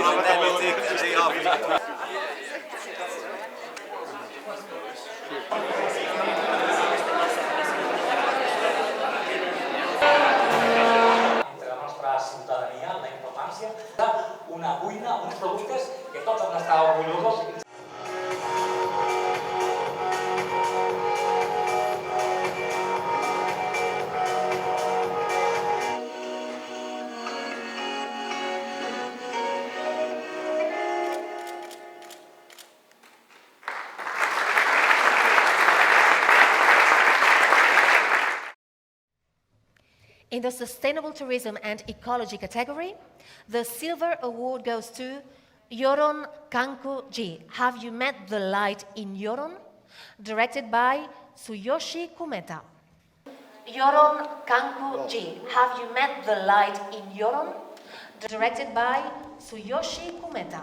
and then we'll take a day off. In the Sustainable Tourism and Ecology category, the Silver Award goes to Yoron Kanko Ji, Have You Met the Light in Yoron? Directed by Tsuyoshi Kumeta. Yoron Kanko Ji, Have You Met the Light in Yoron? Directed by Tsuyoshi Kumeta.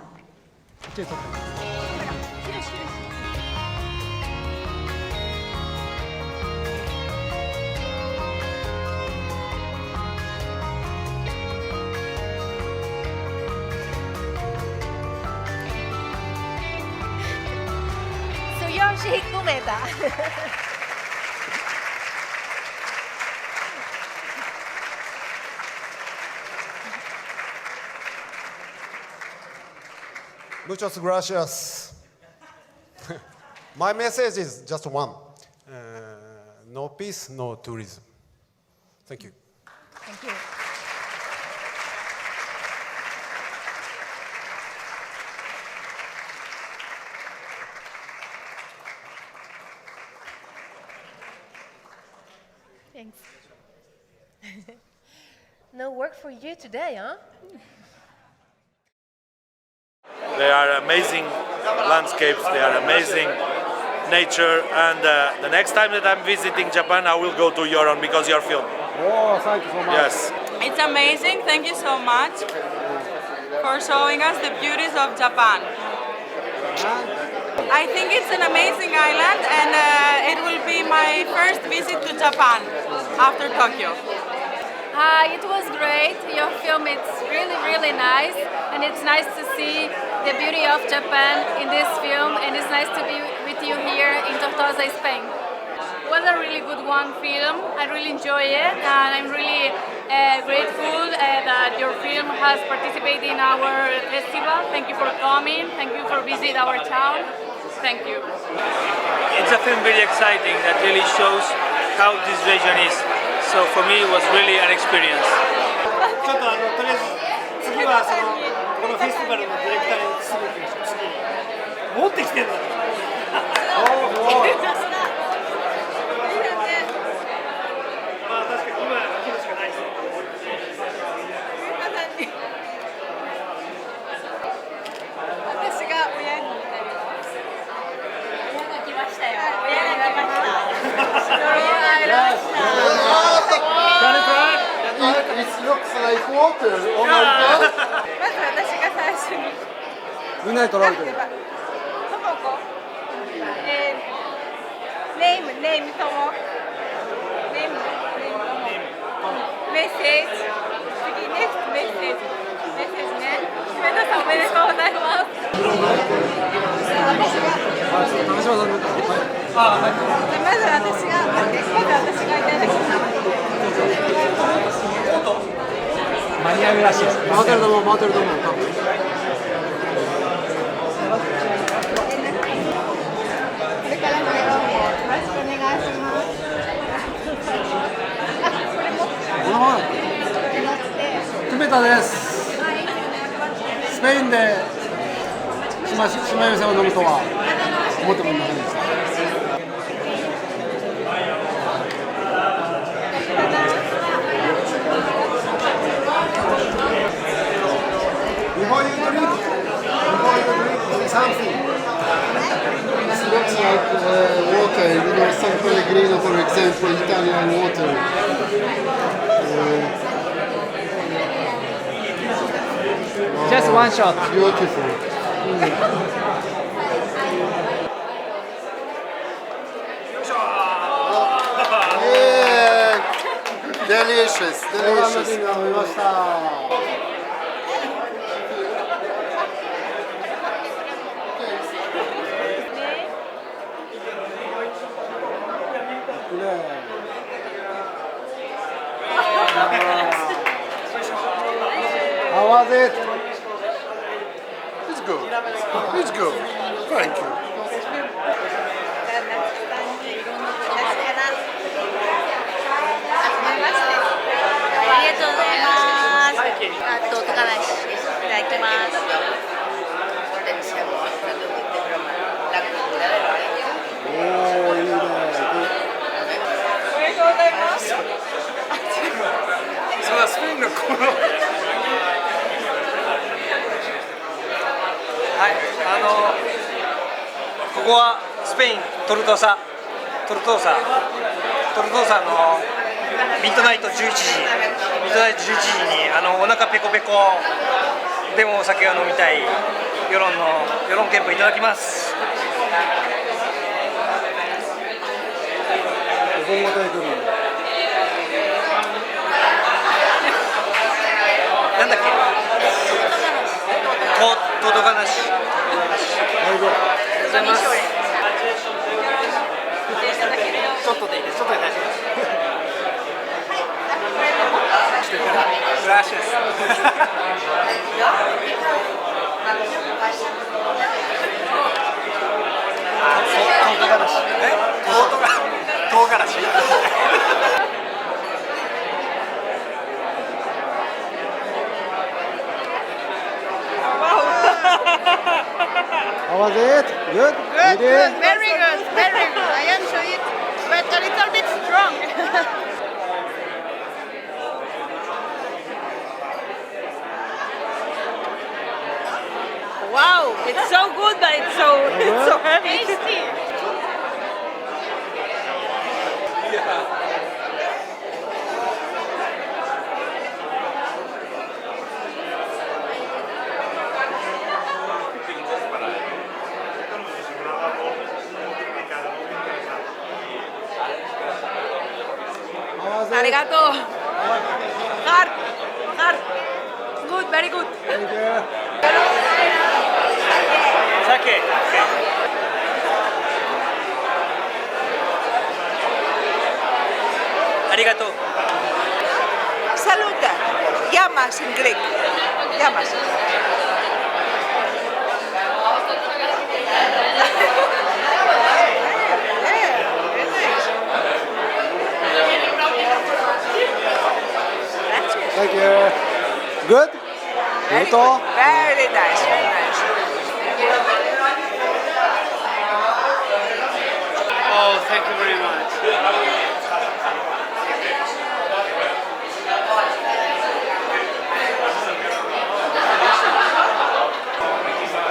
Tsuyoshi Kumeta. Muchas gracias. My message is just one. No peace, no tourism. Thank you. Thank you. Thanks. No work for you today, huh? They are amazing landscapes, they are amazing nature, and the next time that I'm visiting Japan, I will go to Yoron because your film. Oh, thank you so much. Yes. It's amazing, thank you so much for showing us the beauties of Japan. I think it's an amazing island, and it will be my first visit to Japan after Tokyo. It was great. Your film is really nice, and it's nice to see the beauty of Japan in this film, and it's nice to be with you here in Tortosa, Spain. It was a really good film. I really enjoy it, and I'm really grateful that your film has participated in our festival. Thank you for coming. Thank you for visiting our town. Thank you. It's a film very exciting that really shows how this region is. So for me it was really an experience. ちょっととりあえず次はこのフェスティバルのディレクターにすぐ行きましょう。次持ってきてんだ。まあ確かに今切るしかないです。私が親になります。親が来ましたよ。親が来ました。It looks like water. Oh my god. まず私が最初に。みんなで撮られてる。ともこ。ネームとも。ネームとも。メッセージ。次ネクストメッセージ。メッセージね。皆さんおめでとうございます。高島さん。まず私がいただきます。間に合うらしいです。回ってると思う、多分。これからもよろしくお願いします。このまま粂田です。スペインで島寄せを飲むとは思ってもいませんでした。Before you drink something. This looks like water, San Pellegrino, for example, Italian water. Just one shot. Beautiful. Yeah. Delicious. good. It's good. Thank you. ありがとうございます。高梨いただきます。おー、いいね。ありがとうございます。それはスペインのこのはい、ここはスペイントルトサのミッドナイト11時にお腹ペコペコでもお酒が飲みたいヨロンケンポいただきます。本ごと行くの。なんだっけ？とどかなし。ありがとうございます。ちょっとでいいです。ちょっとで大丈夫です。Gracias. 唐辛子。How was it? Good? Good, good, very good, very good. I enjoy it, but a little bit strong. Wow, it's so good, but it's so heavy. Tasty. Arigato. Hard. Good, very good. Thank you. 酒。ありがとう。Saluda. Llamas en Greek. Llamas. Thank you. Good? Very Good? good. Very nice, very nice. Oh, thank you very much.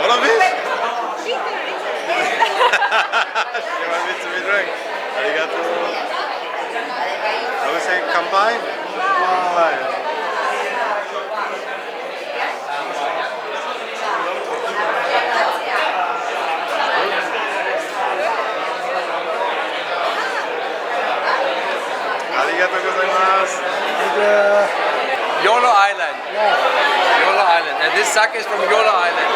All of it? You want me to be drunk? Arigato. I was saying combine? Combine. Arigato gozaimasu. Yolo Island. Yolo Island. And this sake is from Yolo Island.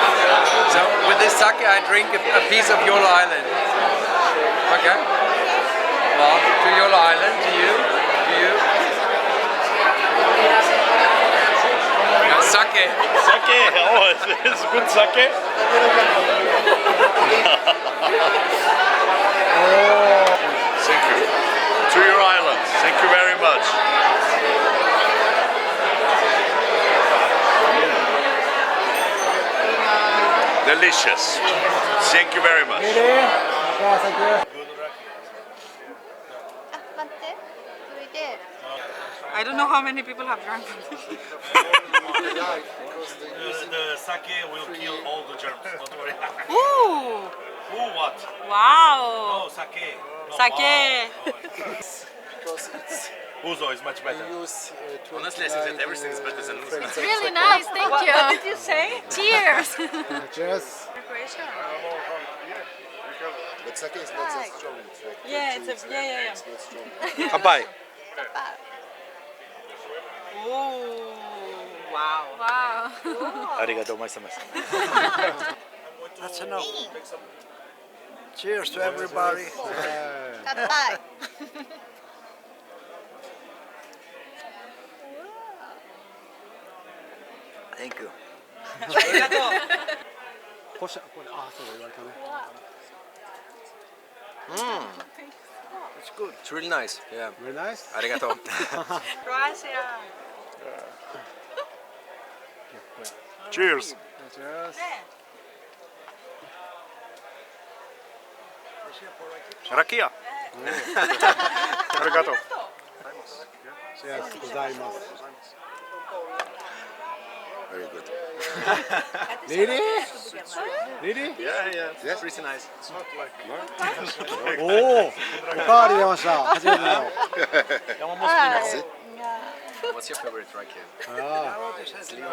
So with this sake I drink a piece of Yolo Island. Okay. Well, to Yolo Island, to you. Sake. Sake. Oh, it's good sake. Thank you. To your island. Thank you very much. Delicious. Thank you very much. I don't know how many people have drunk from this. The sake will kill all the germs. Don't worry. Ooh! Who what? Wow! No, sake. No, Sake. Wow. Uzo is much better. Honestly, I think that everything is better than Uzo. It's really nice, thank you. What did you say? Cheers. Cheers. Croatia? But sake is not so strong. It's like Yeah, it's a yeah. it's not strong. Kampai. Ooh! Wow! Wow. Arigatou gozaimasu. That's enough. Cheers to everybody. Bye. Thank you. こしゃこれそうだ言われたね。It's good. It's really nice. Yeah. Very nice. ありがとう。Gracias. Cheers. Cheers. Rakia. Arigato. Cheers. ございます。Very good. Really? Really? Yeah. It's pretty nice. It's not like おお、おかわり出ました。初めての。 What's your favorite track here? Slima,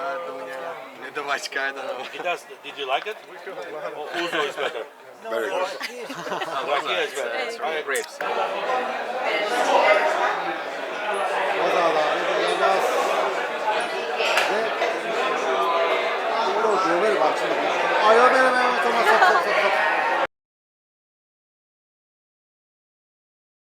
не давачка, Did you like it? Uzo is better. Very good. Rakia is better. Grapes.